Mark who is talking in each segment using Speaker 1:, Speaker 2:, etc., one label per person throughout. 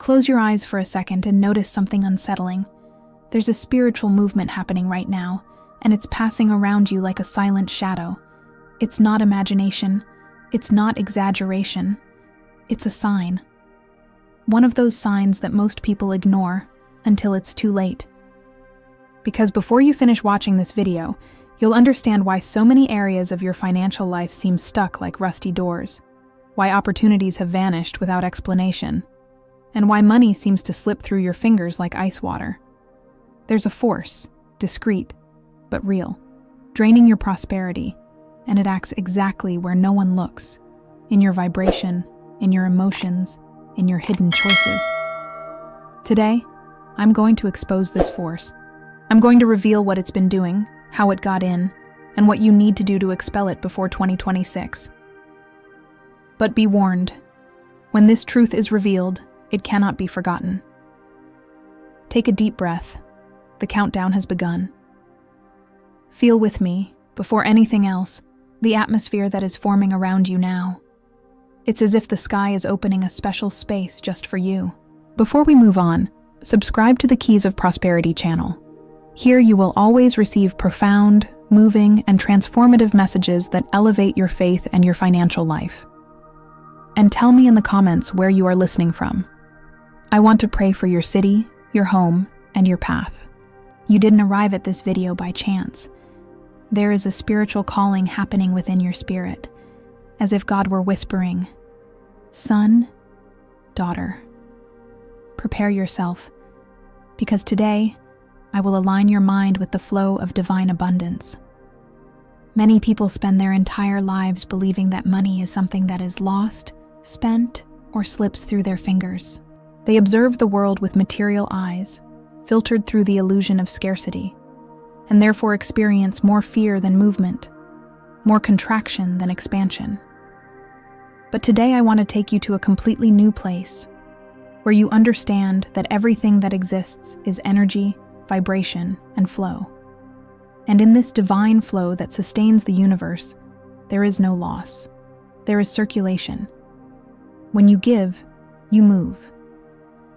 Speaker 1: Close your eyes for a second and notice something unsettling. There's a spiritual movement happening right now, and it's passing around you like a silent shadow. It's not imagination. It's not exaggeration. It's a sign. One of those signs that most people ignore until it's too late. Because before you finish watching this video, you'll understand why so many areas of your financial life seem stuck like rusty doors, why opportunities have vanished without explanation, and why money seems to slip through your fingers like ice water. There's a force, discreet, but real, draining your prosperity, and it acts exactly where no one looks, in your vibration, in your emotions, in your hidden choices. Today, I'm going to expose this force. I'm going to reveal what it's been doing, how it got in, and what you need to do to expel it before 2026. But be warned, when this truth is revealed, it cannot be forgotten. Take a deep breath. The countdown has begun. Feel with me, before anything else, the atmosphere that is forming around you now. It's as if the sky is opening a special space just for you. Before we move on, subscribe to the Keys of Prosperity channel. Here you will always receive profound, moving, and transformative messages that elevate your faith and your financial life. And tell me in the comments where you are listening from. I want to pray for your city, your home, and your path. You didn't arrive at this video by chance. There is a spiritual calling happening within your spirit, as if God were whispering, "Son, daughter, prepare yourself, because today I will align your mind with the flow of divine abundance." Many people spend their entire lives believing that money is something that is lost, spent, or slips through their fingers. They observe the world with material eyes, filtered through the illusion of scarcity, and therefore experience more fear than movement, more contraction than expansion. But today I want to take you to a completely new place, where you understand that everything that exists is energy, vibration, and flow. And in this divine flow that sustains the universe, there is no loss. There is circulation. When you give, you move.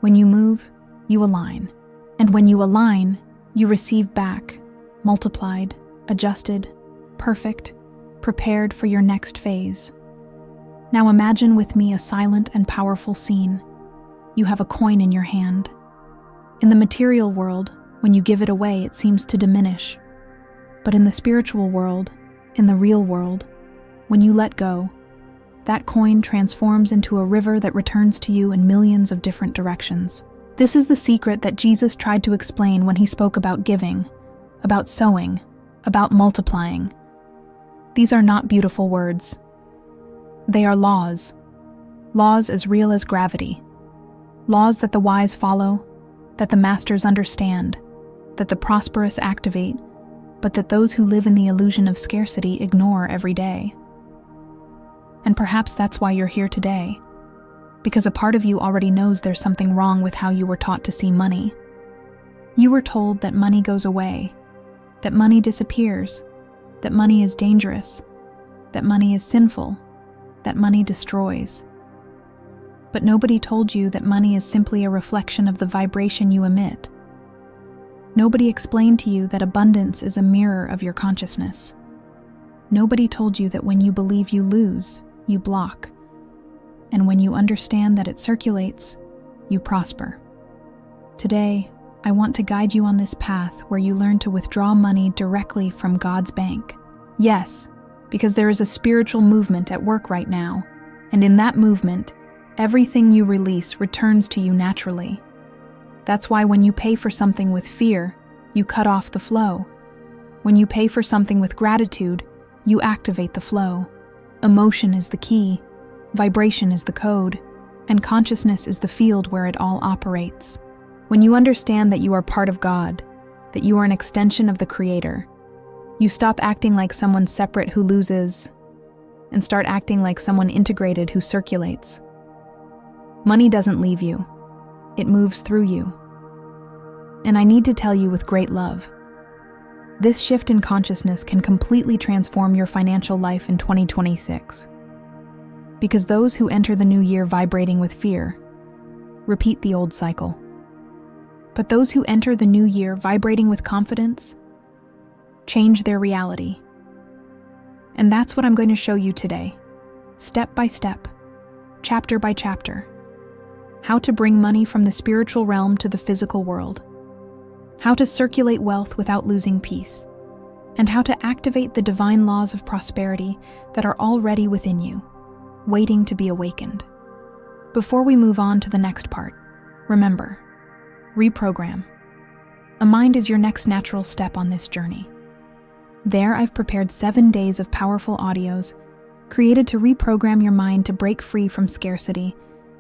Speaker 1: When you move, you align. And when you align, you receive back, multiplied, adjusted, perfect, prepared for your next phase. Now imagine with me a silent and powerful scene. You have a coin in your hand. In the material world, when you give it away, it seems to diminish. But in the spiritual world, in the real world, when you let go, that coin transforms into a river that returns to you in millions of different directions. This is the secret that Jesus tried to explain when he spoke about giving, about sowing, about multiplying. These are not beautiful words. They are laws. Laws as real as gravity. Laws that the wise follow, that the masters understand, that the prosperous activate, but that those who live in the illusion of scarcity ignore every day. And perhaps that's why you're here today, because a part of you already knows there's something wrong with how you were taught to see money. You were told that money goes away, that money disappears, that money is dangerous, that money is sinful, that money destroys. But nobody told you that money is simply a reflection of the vibration you emit. Nobody explained to you that abundance is a mirror of your consciousness. Nobody told you that when you believe you lose, you block. And when you understand that it circulates, you prosper. Today, I want to guide you on this path where you learn to withdraw money directly from God's bank. Yes, because there is a spiritual movement at work right now, and in that movement, everything you release returns to you naturally. That's why when you pay for something with fear, you cut off the flow. When you pay for something with gratitude, you activate the flow. Emotion is the key, vibration is the code, and consciousness is the field where it all operates. When you understand that you are part of God, that you are an extension of the Creator, you stop acting like someone separate who loses, and start acting like someone integrated who circulates. Money doesn't leave you. It moves through you. And I need to tell you with great love, this shift in consciousness can completely transform your financial life in 2026. Because those who enter the new year vibrating with fear, repeat the old cycle. But those who enter the new year vibrating with confidence change their reality. And that's what I'm going to show you today, step by step, chapter by chapter. How to bring money from the spiritual realm to the physical world. How to circulate wealth without losing peace. And how to activate the divine laws of prosperity that are already within you, waiting to be awakened. Before we move on to the next part, remember, reprogram. A mind is your next natural step on this journey. There, I've prepared 7 days of powerful audios created to reprogram your mind to break free from scarcity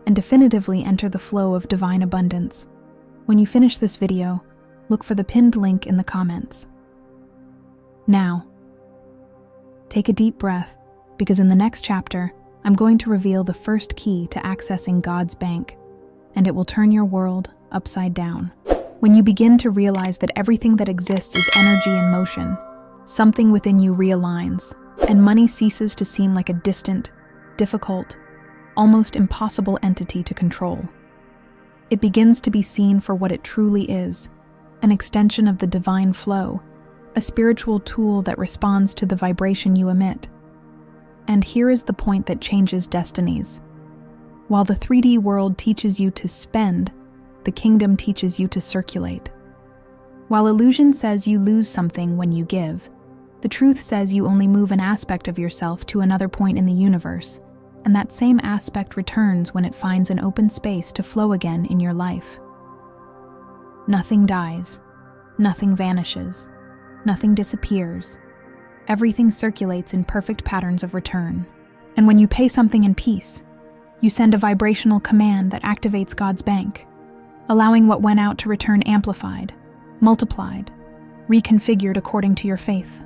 Speaker 1: and definitively enter the flow of divine abundance. When you finish this video, look for the pinned link in the comments. Now, take a deep breath, because in the next chapter, I'm going to reveal the first key to accessing God's bank, and it will turn your world upside down. When you begin to realize that everything that exists is energy in motion, something within you realigns, and money ceases to seem like a distant, difficult, almost impossible entity to control. It begins to be seen for what it truly is, an extension of the divine flow, a spiritual tool that responds to the vibration you emit. And here is the point that changes destinies. While the 3D world teaches you to spend, the kingdom teaches you to circulate. While illusion says you lose something when you give, the truth says you only move an aspect of yourself to another point in the universe, and that same aspect returns when it finds an open space to flow again in your life. Nothing dies, nothing vanishes, nothing disappears. Everything circulates in perfect patterns of return. And when you pay something in peace, you send a vibrational command that activates God's bank, allowing what went out to return amplified, multiplied, reconfigured according to your faith.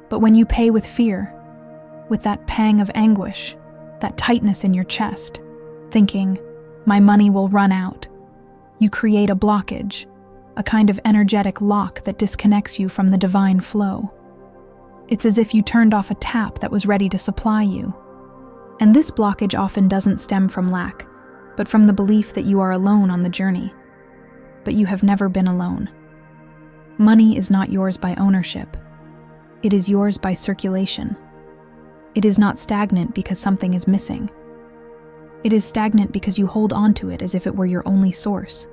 Speaker 1: But when you pay with fear, with that pang of anguish, that tightness in your chest, thinking, my money will run out, you create a blockage, a kind of energetic lock that disconnects you from the divine flow. It's as if you turned off a tap that was ready to supply you. And this blockage often doesn't stem from lack, but from the belief that you are alone on the journey. But you have never been alone. Money is not yours by ownership. It is yours by circulation. It is not stagnant because something is missing. It is stagnant because you hold on to it as if it were your only source.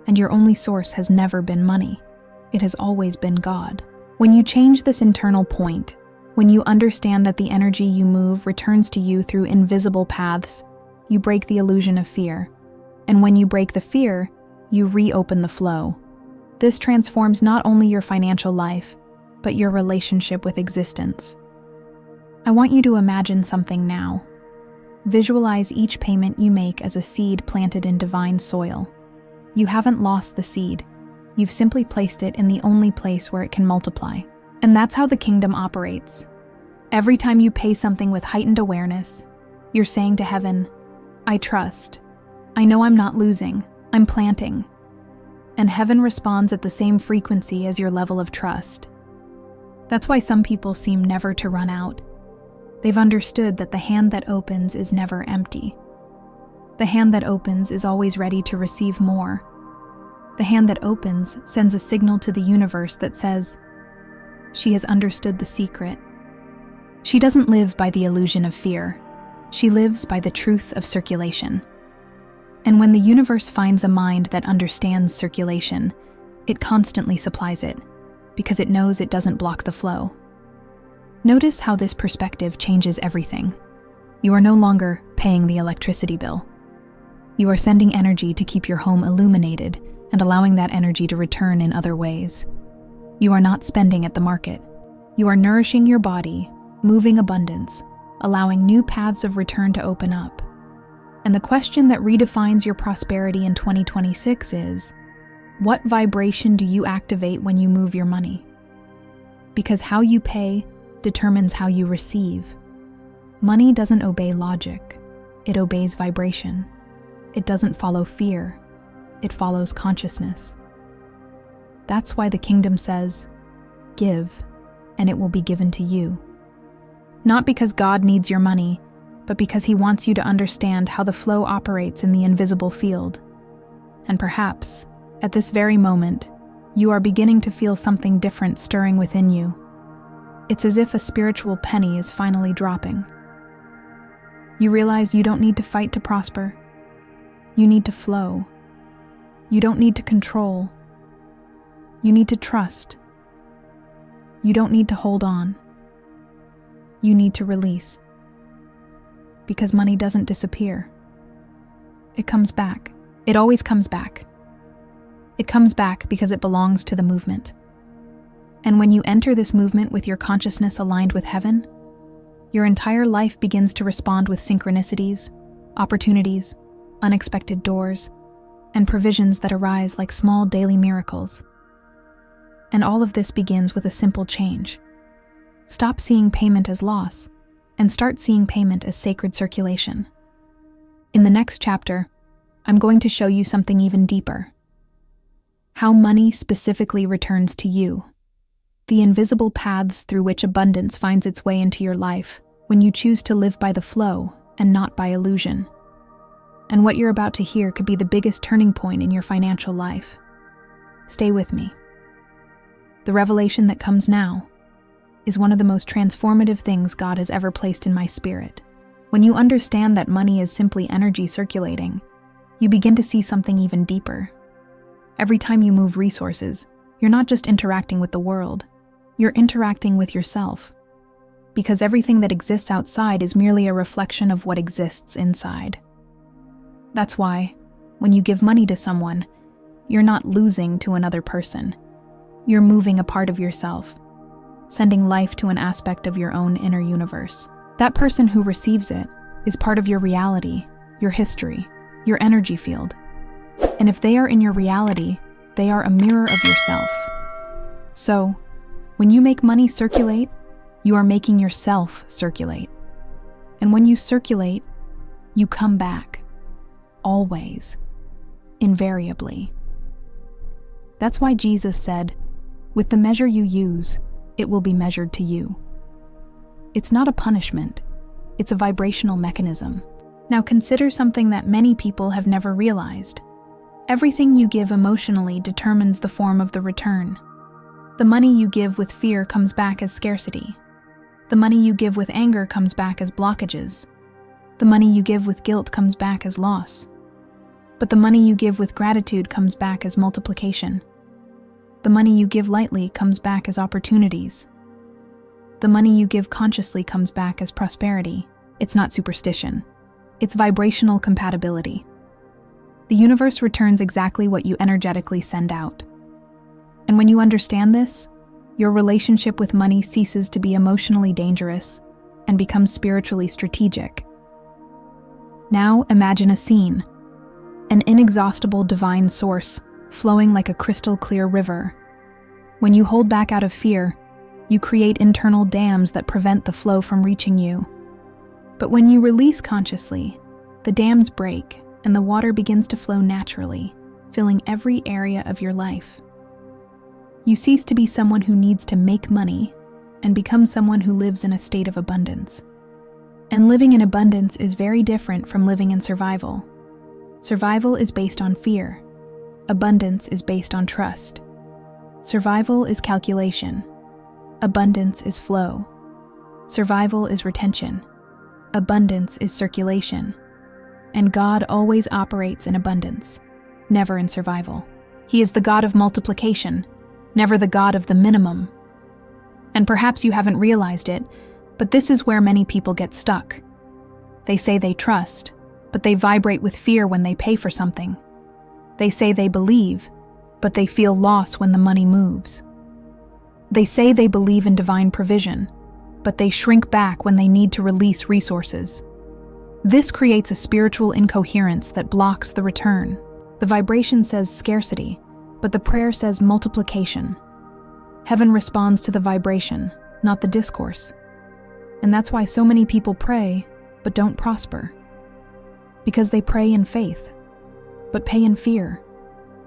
Speaker 1: And your only source has never been money. It has always been God. When you change this internal point, when you understand that the energy you move returns to you through invisible paths, you break the illusion of fear. And when you break the fear, you reopen the flow. This transforms not only your financial life, but your relationship with existence. I want you to imagine something now. Visualize each payment you make as a seed planted in divine soil. You haven't lost the seed. You've simply placed it in the only place where it can multiply. And that's how the kingdom operates. Every time you pay something with heightened awareness, you're saying to heaven, I trust. I know I'm not losing. I'm planting. And heaven responds at the same frequency as your level of trust. That's why some people seem never to run out. They've understood that the hand that opens is never empty. The hand that opens is always ready to receive more. The hand that opens sends a signal to the universe that says, she has understood the secret. She doesn't live by the illusion of fear. She lives by the truth of circulation. And when the universe finds a mind that understands circulation, it constantly supplies it, because it knows it doesn't block the flow. Notice how this perspective changes everything. You are no longer paying the electricity bill. You are sending energy to keep your home illuminated and allowing that energy to return in other ways. You are not spending at the market. You are nourishing your body, moving abundance, allowing new paths of return to open up. And the question that redefines your prosperity in 2026 is, what vibration do you activate when you move your money? Because how you pay determines how you receive. Money doesn't obey logic. It obeys vibration. It doesn't follow fear. It follows consciousness. That's why the kingdom says, give, and it will be given to you. Not because God needs your money, but because He wants you to understand how the flow operates in the invisible field. And perhaps, at this very moment, you are beginning to feel something different stirring within you. It's as if a spiritual penny is finally dropping. You realize you don't need to fight to prosper. You need to flow. You don't need to control. You need to trust. You don't need to hold on. You need to release. Because money doesn't disappear. It comes back. It always comes back. It comes back because it belongs to the movement. And when you enter this movement with your consciousness aligned with heaven, your entire life begins to respond with synchronicities, opportunities, unexpected doors, and provisions that arise like small daily miracles. And all of this begins with a simple change. Stop seeing payment as loss, and start seeing payment as sacred circulation. In the next chapter, I'm going to show you something even deeper. How money specifically returns to you. The invisible paths through which abundance finds its way into your life when you choose to live by the flow and not by illusion. And what you're about to hear could be the biggest turning point in your financial life. Stay with me. The revelation that comes now is one of the most transformative things God has ever placed in my spirit. When you understand that money is simply energy circulating, you begin to see something even deeper. Every time you move resources, you're not just interacting with the world, you're interacting with yourself. Because everything that exists outside is merely a reflection of what exists inside. That's why, when you give money to someone, you're not losing to another person. You're moving a part of yourself, sending life to an aspect of your own inner universe. That person who receives it is part of your reality, your history, your energy field. And if they are in your reality, they are a mirror of yourself. So, when you make money circulate, you are making yourself circulate. And when you circulate, you come back. Always. Invariably. That's why Jesus said, "With the measure you use, it will be measured to you." It's not a punishment. It's a vibrational mechanism. Now consider something that many people have never realized. Everything you give emotionally determines the form of the return. The money you give with fear comes back as scarcity. The money you give with anger comes back as blockages. The money you give with guilt comes back as loss. But the money you give with gratitude comes back as multiplication. The money you give lightly comes back as opportunities. The money you give consciously comes back as prosperity. It's not superstition. It's vibrational compatibility. The universe returns exactly what you energetically send out. And when you understand this, your relationship with money ceases to be emotionally dangerous and becomes spiritually strategic. Now imagine a scene, an inexhaustible divine source flowing like a crystal clear river. When you hold back out of fear, you create internal dams that prevent the flow from reaching you. But when you release consciously, the dams break and the water begins to flow naturally, filling every area of your life. You cease to be someone who needs to make money and become someone who lives in a state of abundance. And living in abundance is very different from living in survival. Survival is based on fear. Abundance is based on trust. Survival is calculation. Abundance is flow. Survival is retention. Abundance is circulation. And God always operates in abundance, never in survival. He is the God of multiplication, never the God of the minimum. And perhaps you haven't realized it, but this is where many people get stuck. They say they trust, but they vibrate with fear when they pay for something. They say they believe, but they feel loss when the money moves. They say they believe in divine provision, but they shrink back when they need to release resources. This creates a spiritual incoherence that blocks the return. The vibration says scarcity, but the prayer says multiplication. Heaven responds to the vibration, not the discourse. And that's why so many people pray, but don't prosper. Because they pray in faith, but pay in fear.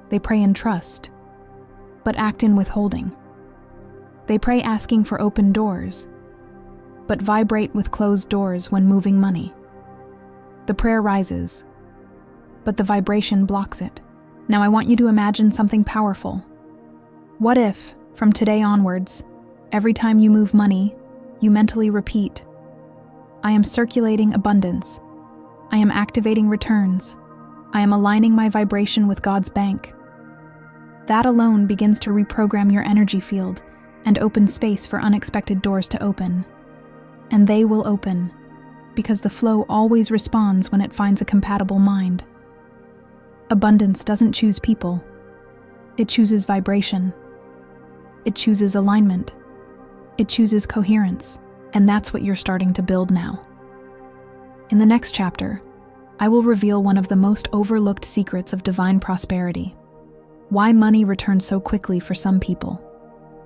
Speaker 1: They pray in trust, but act in withholding. They pray asking for open doors, but vibrate with closed doors when moving money. The prayer rises, but the vibration blocks it. Now I want you to imagine something powerful. What if, from today onwards, every time you move money, you mentally repeat, I am circulating abundance. I am activating returns. I am aligning my vibration with God's bank. That alone begins to reprogram your energy field and open space for unexpected doors to open. And they will open, because the flow always responds when it finds a compatible mind. Abundance doesn't choose people. It chooses vibration. It chooses alignment. It chooses coherence. And that's what you're starting to build now. In the next chapter, I will reveal one of the most overlooked secrets of divine prosperity. Why money returns so quickly for some people,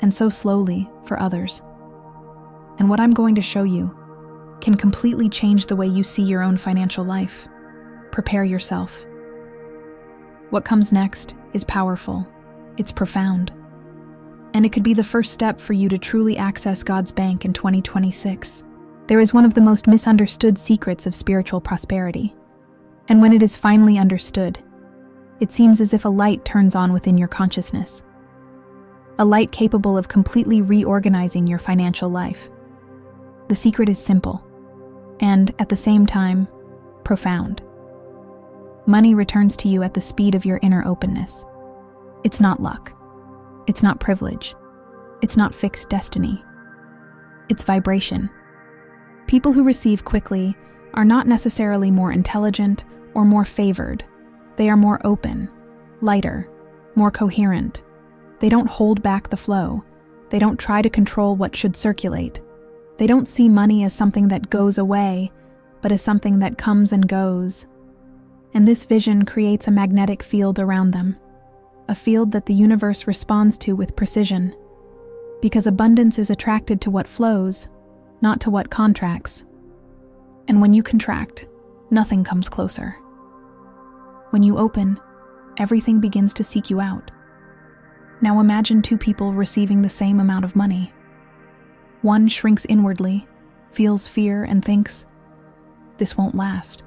Speaker 1: and so slowly for others. And what I'm going to show you can completely change the way you see your own financial life. Prepare yourself. What comes next is powerful. It's profound. And it could be the first step for you to truly access God's bank in 2026. There is one of the most misunderstood secrets of spiritual prosperity. And when it is finally understood, it seems as if a light turns on within your consciousness. A light capable of completely reorganizing your financial life. The secret is simple, and at the same time, profound. Money returns to you at the speed of your inner openness. It's not luck. It's not privilege. It's not fixed destiny. It's vibration. People who receive quickly are not necessarily more intelligent or more favored. They are more open, lighter, more coherent. They don't hold back the flow. They don't try to control what should circulate. They don't see money as something that goes away, but as something that comes and goes. And this vision creates a magnetic field around them. A field that the universe responds to with precision, because abundance is attracted to what flows, not to what contracts. And when you contract, nothing comes closer. When you open, everything begins to seek you out. Now imagine two people receiving the same amount of money. One shrinks inwardly, feels fear, and thinks, this won't last.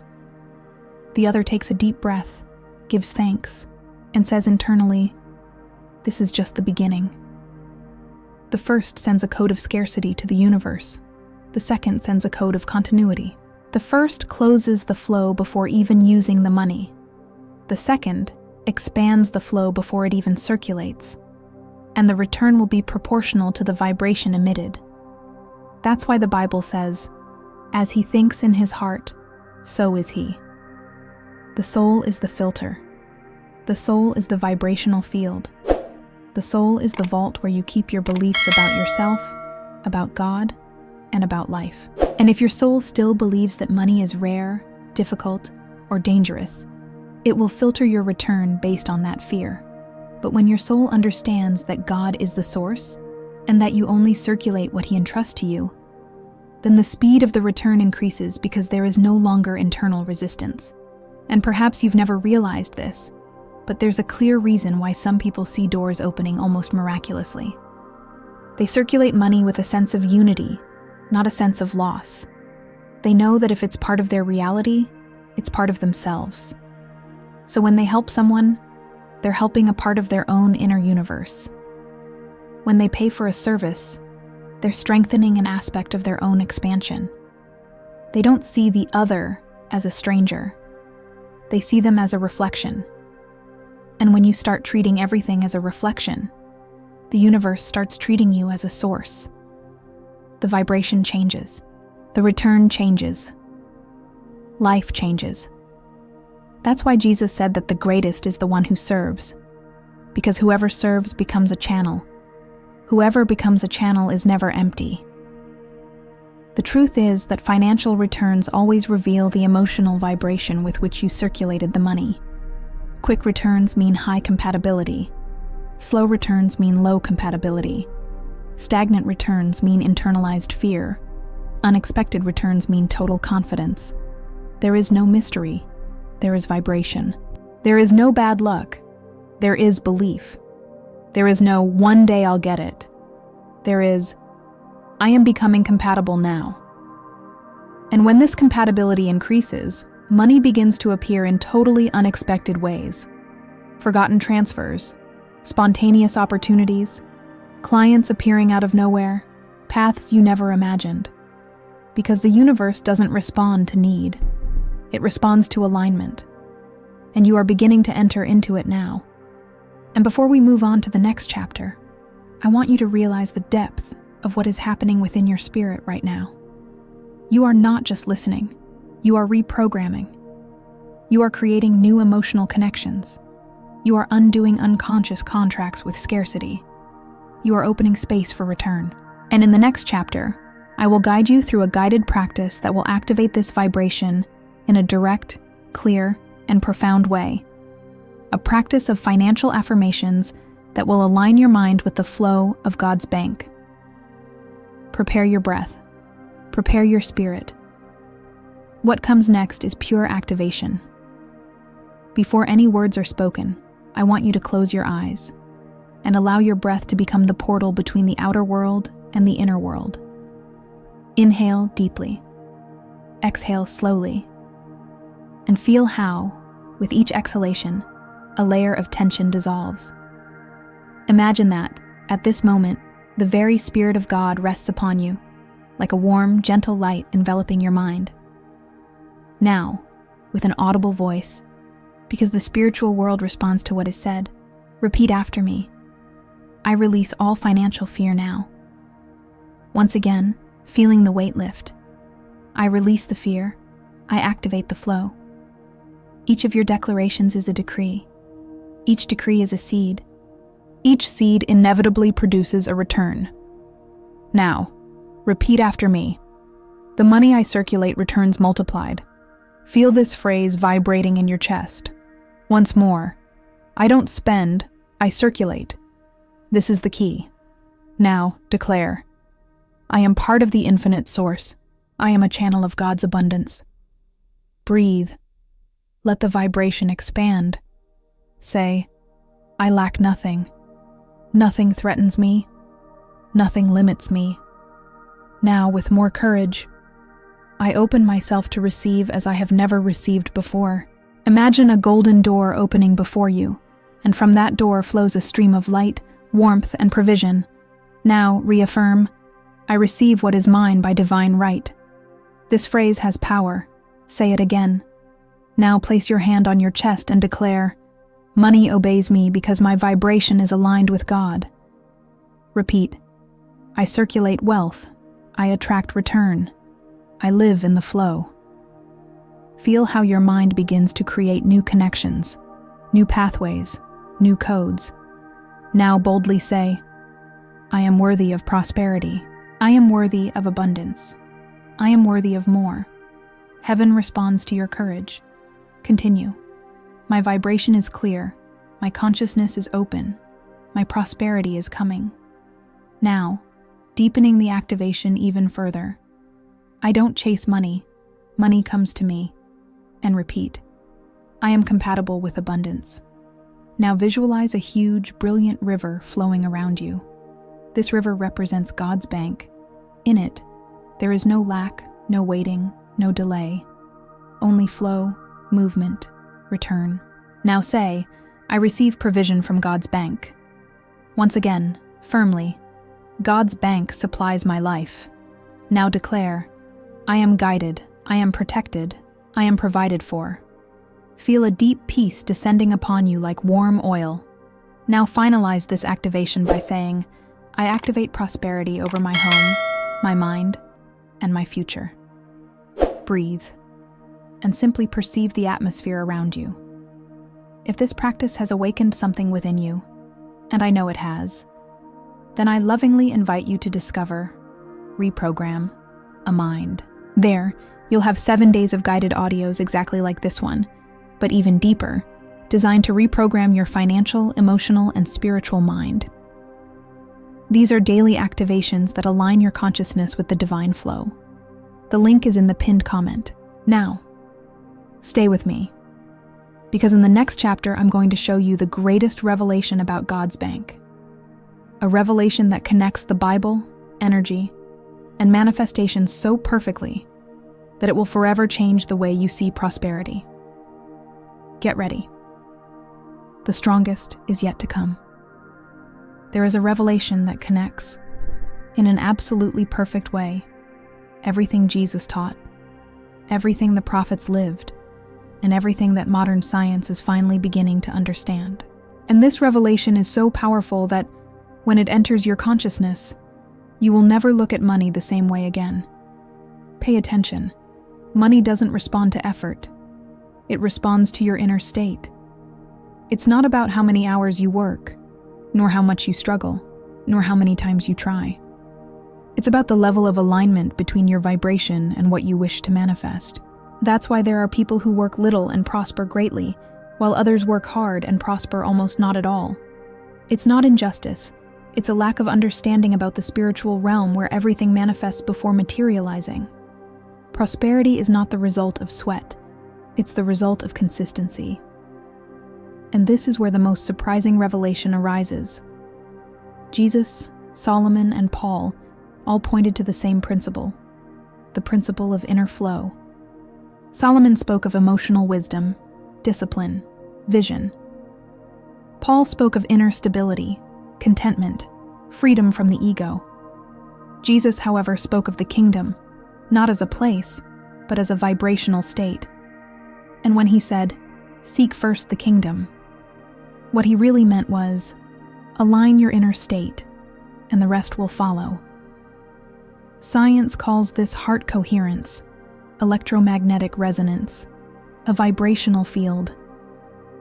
Speaker 1: The other takes a deep breath, gives thanks, and says internally, this is just the beginning. The first sends a code of scarcity to the universe. The second sends a code of continuity. The first closes the flow before even using the money. The second expands the flow before it even circulates. And the return will be proportional to the vibration emitted. That's why the Bible says, as he thinks in his heart, so is he. The soul is the filter. The soul is the vibrational field. The soul is the vault where you keep your beliefs about yourself, about God, and about life. And if your soul still believes that money is rare, difficult, or dangerous, it will filter your return based on that fear. But when your soul understands that God is the source, and that you only circulate what he entrusts to you, then the speed of the return increases because there is no longer internal resistance. And perhaps you've never realized this, but there's a clear reason why some people see doors opening almost miraculously. They circulate money with a sense of unity, not a sense of loss. They know that if it's part of their reality, it's part of themselves. So when they help someone, they're helping a part of their own inner universe. When they pay for a service, they're strengthening an aspect of their own expansion. They don't see the other as a stranger. They see them as a reflection. And when you start treating everything as a reflection, the universe starts treating you as a source. The vibration changes. The return changes. Life changes. That's why Jesus said that the greatest is the one who serves, because whoever serves becomes a channel. Whoever becomes a channel is never empty. The truth is that financial returns always reveal the emotional vibration with which you circulated the money. Quick returns mean high compatibility. Slow returns mean low compatibility. Stagnant returns mean internalized fear. Unexpected returns mean total confidence. There is no mystery. There is vibration. There is no bad luck. There is belief. There is no one day I'll get it. There is, I am becoming compatible now. And when this compatibility increases, money begins to appear in totally unexpected ways. Forgotten transfers, spontaneous opportunities, clients appearing out of nowhere, paths you never imagined. Because the universe doesn't respond to need. It responds to alignment. And you are beginning to enter into it now. And before we move on to the next chapter, I want you to realize the depth of what is happening within your spirit right now. You are not just listening. You are reprogramming. You are creating new emotional connections. You are undoing unconscious contracts with scarcity. You are opening space for return. And in the next chapter, I will guide you through a guided practice that will activate this vibration in a direct, clear, and profound way. A practice of financial affirmations that will align your mind with the flow of God's bank. Prepare your breath. Prepare your spirit. What comes next is pure activation. Before any words are spoken, I want you to close your eyes and allow your breath to become the portal between the outer world and the inner world. Inhale deeply. Exhale slowly. And feel how, with each exhalation, a layer of tension dissolves. Imagine that, at this moment, the very Spirit of God rests upon you, like a warm, gentle light enveloping your mind. Now, with an audible voice, because the spiritual world responds to what is said, repeat after me. I release all financial fear now. Once again, feeling the weight lift. I release the fear. I activate the flow. Each of your declarations is a decree. Each decree is a seed. Each seed inevitably produces a return. Now, repeat after me. The money I circulate returns multiplied. Feel this phrase vibrating in your chest. Once more, I don't spend, I circulate. This is the key. Now, declare. I am part of the infinite source. I am a channel of God's abundance. Breathe. Let the vibration expand. Say, I lack nothing. Nothing threatens me. Nothing limits me. Now, with more courage, I open myself to receive as I have never received before. Imagine a golden door opening before you, and from that door flows a stream of light, warmth, and provision. Now, reaffirm, I receive what is mine by divine right. This phrase has power. Say it again. Now place your hand on your chest and declare, money obeys me because my vibration is aligned with God. Repeat, I circulate wealth. I attract return. I live in the flow. Feel how your mind begins to create new connections, new pathways, new codes. Now boldly say, I am worthy of prosperity. I am worthy of abundance. I am worthy of more. Heaven responds to your courage. Continue. My vibration is clear. My consciousness is open. My prosperity is coming. Now, deepening the activation even further. I don't chase money. Money comes to me. And repeat. I am compatible with abundance. Now visualize a huge, brilliant river flowing around you. This river represents God's bank. In it, there is no lack, no waiting, no delay. Only flow, movement, return. Now say, I receive provision from God's bank. Once again, firmly, God's bank supplies my life. Now declare, I am guided, I am protected, I am provided for. Feel a deep peace descending upon you like warm oil. Now finalize this activation by saying, I activate prosperity over my home, my mind, and my future. Breathe, and simply perceive the atmosphere around you. If this practice has awakened something within you, and I know it has, then I lovingly invite you to discover, reprogram, a mind. There, you'll have 7 days of guided audios exactly like this one, but even deeper, designed to reprogram your financial, emotional, and spiritual mind. These are daily activations that align your consciousness with the divine flow. The link is in the pinned comment. Now, stay with me, because in the next chapter I'm going to show you the greatest revelation about God's bank. A revelation that connects the Bible, energy, and manifestation so perfectly that it will forever change the way you see prosperity. Get ready. The strongest is yet to come. There is a revelation that connects, in an absolutely perfect way, everything Jesus taught, everything the prophets lived, and everything that modern science is finally beginning to understand. And this revelation is so powerful that, when it enters your consciousness, you will never look at money the same way again. Pay attention. Money doesn't respond to effort. It responds to your inner state. It's not about how many hours you work, nor how much you struggle, nor how many times you try. It's about the level of alignment between your vibration and what you wish to manifest. That's why there are people who work little and prosper greatly, while others work hard and prosper almost not at all. It's not injustice. It's a lack of understanding about the spiritual realm where everything manifests before materializing. Prosperity is not the result of sweat. It's the result of consistency. And this is where the most surprising revelation arises. Jesus, Solomon, and Paul all pointed to the same principle, the principle of inner flow. Solomon spoke of emotional wisdom, discipline, vision. Paul spoke of inner stability, contentment, freedom from the ego. Jesus, however, spoke of the kingdom, not as a place, but as a vibrational state. And when he said, "Seek first the kingdom," what he really meant was, align your inner state, and the rest will follow. Science calls this heart coherence, electromagnetic resonance, a vibrational field,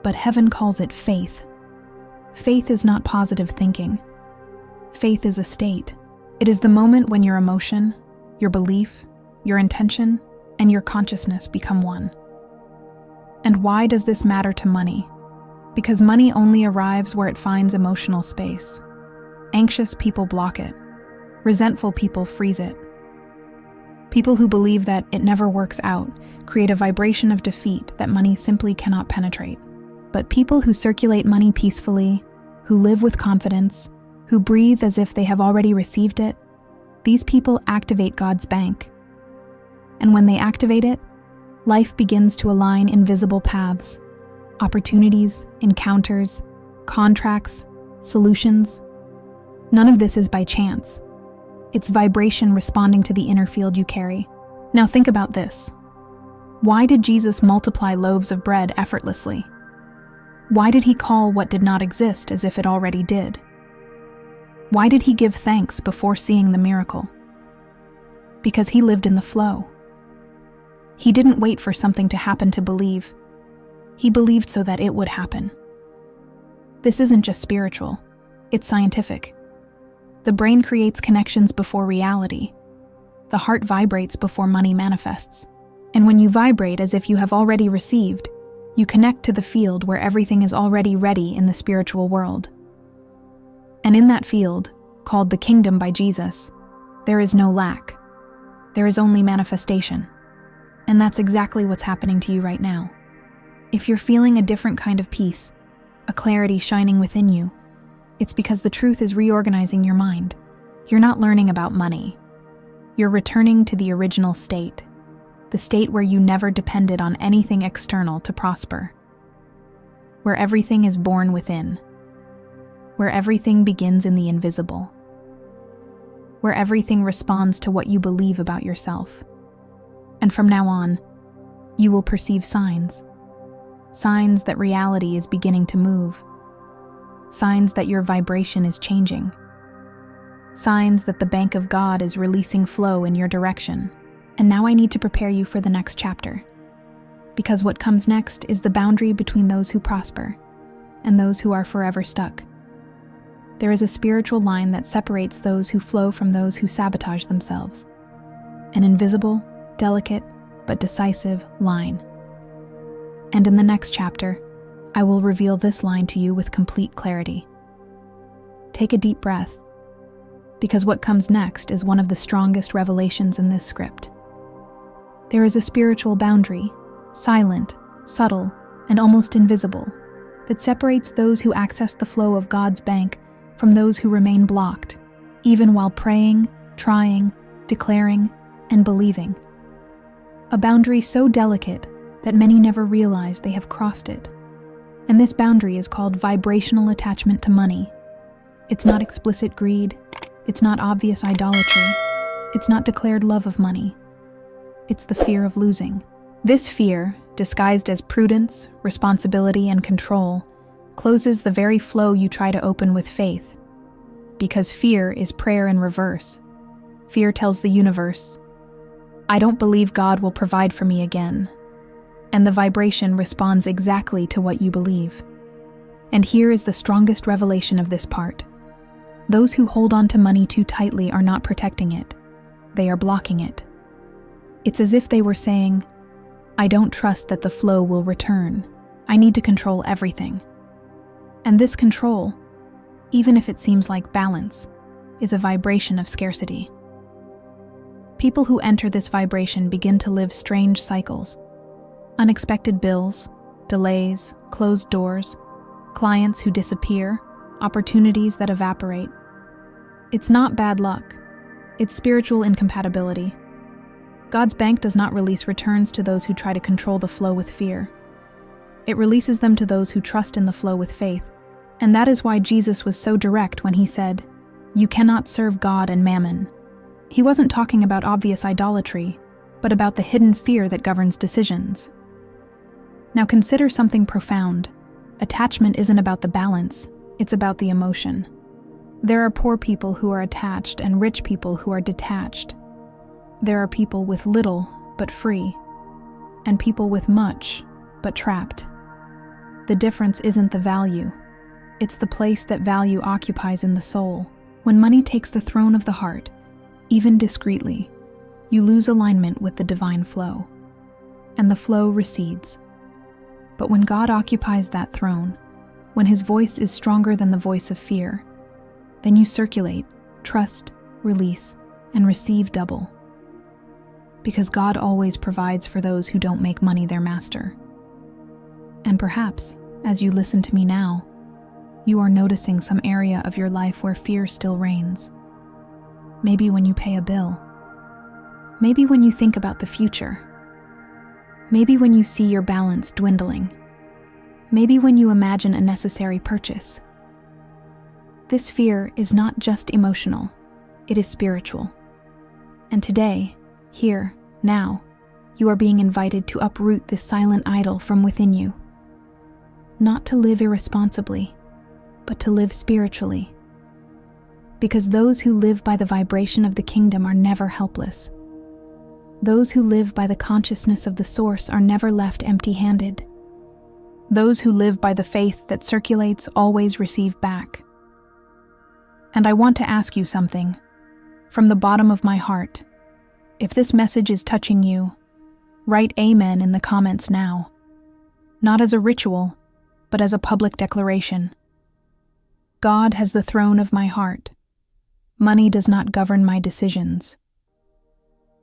Speaker 1: but heaven calls it faith. Faith is not positive thinking. Faith is a state. It is the moment when your emotion, your belief, your intention, and your consciousness become one. And why does this matter to money? Because money only arrives where it finds emotional space. Anxious people block it. Resentful people freeze it. People who believe that it never works out create a vibration of defeat that money simply cannot penetrate. But people who circulate money peacefully, who live with confidence, who breathe as if they have already received it, these people activate God's bank. And when they activate it, life begins to align in visible paths, opportunities, encounters, contracts, solutions. None of this is by chance. It's vibration responding to the inner field you carry. Now think about this. Why did Jesus multiply loaves of bread effortlessly? Why did he call what did not exist as if it already did? Why did he give thanks before seeing the miracle? Because he lived in the flow. He didn't wait for something to happen to believe. He believed so that it would happen. This isn't just spiritual, it's scientific. The brain creates connections before reality. The heart vibrates before money manifests. And when you vibrate as if you have already received, you connect to the field where everything is already ready in the spiritual world. And in that field, called the kingdom by Jesus, there is no lack. There is only manifestation. And that's exactly what's happening to you right now. If you're feeling a different kind of peace, a clarity shining within you, it's because the truth is reorganizing your mind. You're not learning about money. You're returning to the original state, the state where you never depended on anything external to prosper, where everything is born within, where everything begins in the invisible, where everything responds to what you believe about yourself. And from now on, you will perceive signs that reality is beginning to move, signs that your vibration is changing, signs that the bank of God is releasing flow in your direction. And now I need to prepare you for the next chapter, because what comes next is the boundary between those who prosper and those who are forever stuck. There is a spiritual line that separates those who flow from those who sabotage themselves, an invisible, delicate, but decisive line. And in the next chapter, I will reveal this line to you with complete clarity. Take a deep breath, because what comes next is one of the strongest revelations in this script. There is a spiritual boundary, silent, subtle, and almost invisible, that separates those who access the flow of God's bank from those who remain blocked, even while praying, trying, declaring, and believing. a boundary so delicate that many never realize they have crossed it. And this boundary is called vibrational attachment to money. It's not explicit greed, it's not obvious idolatry, it's not declared love of money. It's the fear of losing. This fear, disguised as prudence, responsibility, and control, closes the very flow you try to open with faith. Because fear is prayer in reverse. Fear tells the universe, I don't believe God will provide for me again. And the vibration responds exactly to what you believe. And here is the strongest revelation of this part. Those who hold on to money too tightly are not protecting it. They are blocking it. It's as if they were saying, I don't trust that the flow will return. I need to control everything. And this control, even if it seems like balance, is a vibration of scarcity. People who enter this vibration begin to live strange cycles. Unexpected bills, delays, closed doors, clients who disappear, opportunities that evaporate. It's not bad luck. It's spiritual incompatibility. God's bank does not release returns to those who try to control the flow with fear. It releases them to those who trust in the flow with faith. And that is why Jesus was so direct when he said, You cannot serve God and mammon. He wasn't talking about obvious idolatry, but about the hidden fear that governs decisions. Now consider something profound. Attachment isn't about the balance, it's about the emotion. There are poor people who are attached and rich people who are detached. There are people with little but free, and people with much but trapped. The difference isn't the value, it's the place that value occupies in the soul. When money takes the throne of the heart, even discreetly, you lose alignment with the divine flow, and the flow recedes. But when God occupies that throne, when his voice is stronger than the voice of fear, then you circulate, trust, release, and receive double. Because God always provides for those who don't make money their master. And perhaps, as you listen to me now, you are noticing some area of your life where fear still reigns. Maybe when you pay a bill. Maybe when you think about the future. Maybe when you see your balance dwindling. Maybe when you imagine a necessary purchase. This fear is not just emotional, it is spiritual. And today, here, now, you are being invited to uproot this silent idol from within you. Not to live irresponsibly, but to live spiritually. Because those who live by the vibration of the kingdom are never helpless. Those who live by the consciousness of the source are never left empty-handed. Those who live by the faith that circulates always receive back. And I want to ask you something, from the bottom of my heart. If this message is touching you, write Amen in the comments now. Not as a ritual, but as a public declaration. God has the throne of my heart. Money does not govern my decisions.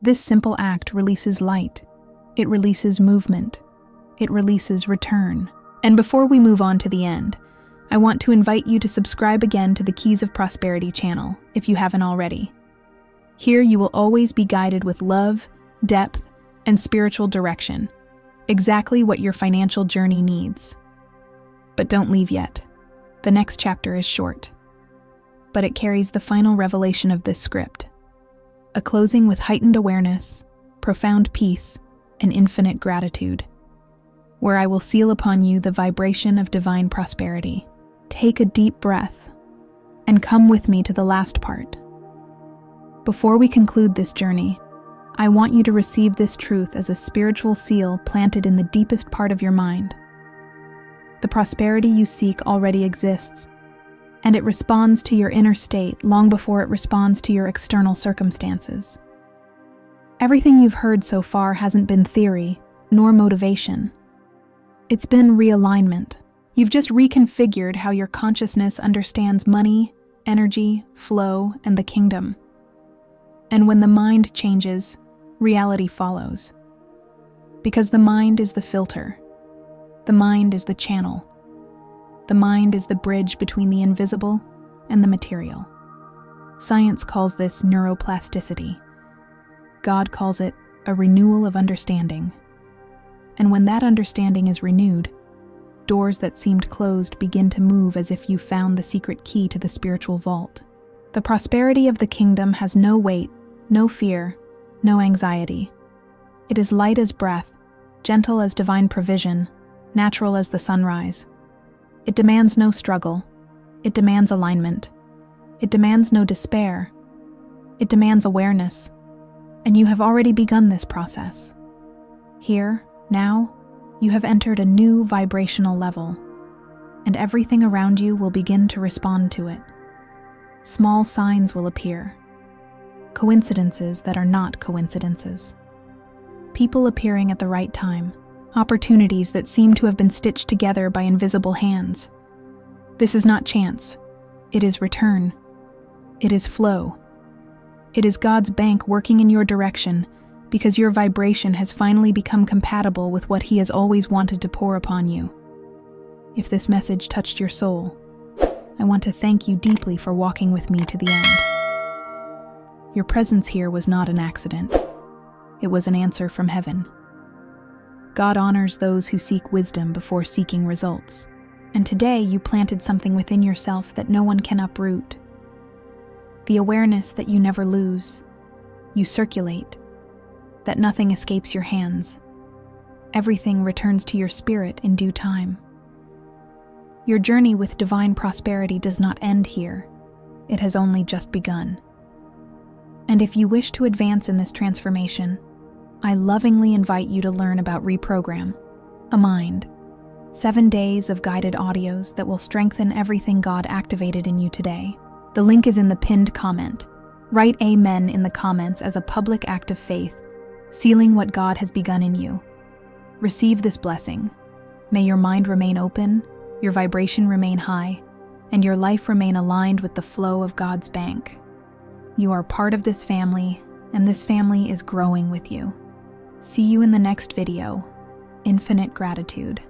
Speaker 1: This simple act releases light. It releases movement. It releases return. And before we move on to the end, I want to invite you to subscribe again to the Keys of Prosperity channel if you haven't already. Here you will always be guided with love, depth, and spiritual direction, exactly what your financial journey needs. But don't leave yet. The next chapter is short, but it carries the final revelation of this script, a closing with heightened awareness, profound peace, and infinite gratitude, where I will seal upon you the vibration of divine prosperity. Take a deep breath and come with me to the last part. Before we conclude this journey, I want you to receive this truth as a spiritual seal planted in the deepest part of your mind. The prosperity you seek already exists, and it responds to your inner state long before it responds to your external circumstances. Everything you've heard so far hasn't been theory, nor motivation. It's been realignment. You've just reconfigured how your consciousness understands money, energy, flow, and the kingdom. And when the mind changes, reality follows. Because the mind is the filter. The mind is the channel. The mind is the bridge between the invisible and the material. Science calls this neuroplasticity. God calls it a renewal of understanding. And when that understanding is renewed, doors that seemed closed begin to move as if you found the secret key to the spiritual vault. The prosperity of the kingdom has no weight, no fear, no anxiety. It is light as breath, gentle as divine provision, natural as the sunrise. It demands no struggle. It demands alignment. It demands no despair. It demands awareness. And you have already begun this process. Here, now, you have entered a new vibrational level, and everything around you will begin to respond to it. Small signs will appear. Coincidences that are not coincidences. People appearing at the right time. Opportunities that seem to have been stitched together by invisible hands. This is not chance. It is return. It is flow. It is God's bank working in your direction because your vibration has finally become compatible with what He has always wanted to pour upon you. If this message touched your soul, I want to thank you deeply for walking with me to the end. Your presence here was not an accident. It was an answer from heaven. God honors those who seek wisdom before seeking results. And today you planted something within yourself that no one can uproot. The awareness that you never lose. You circulate. That nothing escapes your hands. Everything returns to your spirit in due time. Your journey with divine prosperity does not end here. It has only just begun. And if you wish to advance in this transformation, I lovingly invite you to learn about Reprogram, a Mind. 7 days of guided audios that will strengthen everything God activated in you today. The link is in the pinned comment. Write Amen in the comments as a public act of faith, sealing what God has begun in you. Receive this blessing. May your mind remain open, your vibration remain high, and your life remain aligned with the flow of God's bank. You are part of this family, and this family is growing with you. See you in the next video. Infinite gratitude.